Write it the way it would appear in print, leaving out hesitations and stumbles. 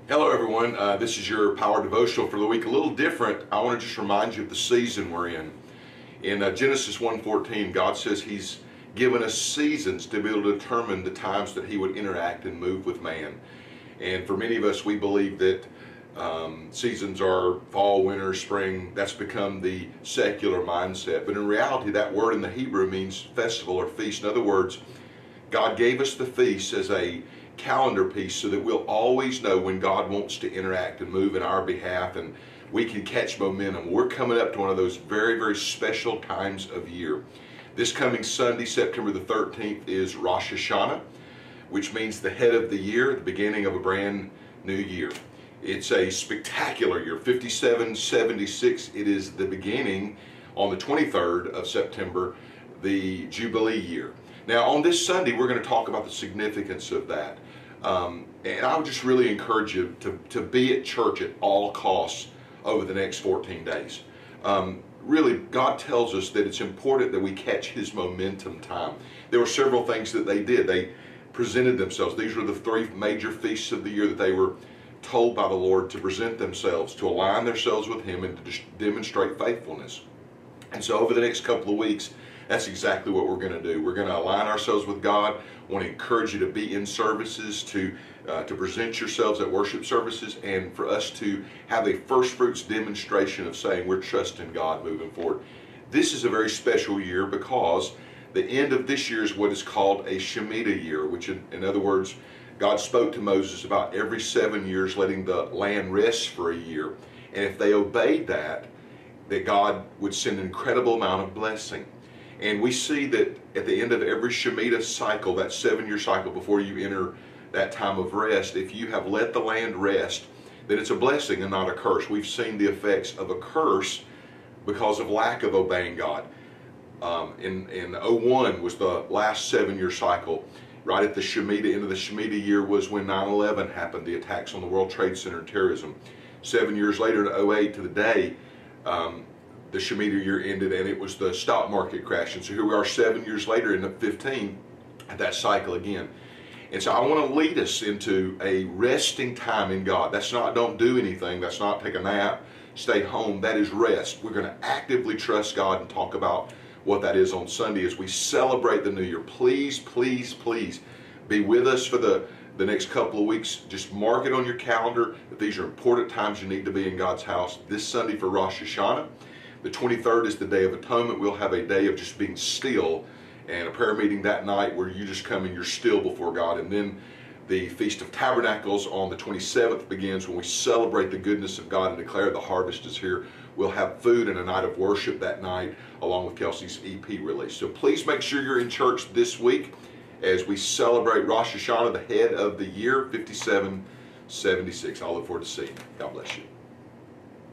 Hello everyone, this is your Power Devotional for the week. A little different. I want to just remind you of the season we're in. In Genesis 1:14, God says He's given us seasons to be able to determine the times that He would interact and move with man. And for many of us, we believe that seasons are fall, winter, spring. That's become the secular mindset. But in reality, that word in the Hebrew means festival or feast. In other words, God gave us the feast as a calendar piece so that we'll always know when God wants to interact and move in our behalf, and we can catch momentum. We're coming up to one of those very, very special times of year. This coming Sunday, September the 13th, is Rosh Hashanah, which means the head of the year, the beginning of a brand new year. It's a spectacular year, 5776. It is the beginning on the 23rd of September, the Jubilee year. Now, on this Sunday, we're going to talk about the significance of that. And I would just really encourage you to be at church at all costs over the next 14 days. Really, God tells us that it's important that we catch His momentum time. There were several things that they did. They presented themselves. These were the three major feasts of the year that they were told by the Lord to present themselves, to align themselves with Him, and to demonstrate faithfulness. And so over the next couple of weeks, that's exactly what we're going to do. We're going to align ourselves with God. I want to encourage you to be in services, to present yourselves at worship services, and for us to have a first fruits demonstration of saying we're trusting God moving forward. This is a very special year because the end of this year is what is called a Shemitah year, which in other words, God spoke to Moses about every 7 years letting the land rest for a year. And if they obeyed that God would send an incredible amount of blessing. And we see that at the end of every Shemitah cycle, that 7-year cycle before you enter that time of rest, if you have let the land rest, then it's a blessing and not a curse. We've seen the effects of a curse because of lack of obeying God. In 01 was the last 7-year cycle. Right at the Shemitah, end of the Shemitah year was when 9/11 happened, the attacks on the World Trade Center and terrorism. 7 years later, in 08 to the day, the Shemitah year ended, and it was the stock market crash. And so here we are 7 years later in 15 at that cycle again. And so I want to lead us into a resting time in God. That's not don't do anything. That's not take a nap, stay home. That is rest. We're going to actively trust God and talk about what that is on Sunday as we celebrate the new year. Please, please, please be with us for the next couple of weeks. Just mark it on your calendar that these are important times you need to be in God's house. This Sunday for Rosh Hashanah. The 23rd is the Day of Atonement. We'll have a day of just being still and a prayer meeting that night where you just come and you're still before God. And then the Feast of Tabernacles on the 27th begins when we celebrate the goodness of God and declare the harvest is here. We'll have food and a night of worship that night along with Kelsey's EP release. So please make sure you're in church this week as we celebrate Rosh Hashanah, the head of the year, 5776. I look forward to seeing you. God bless you.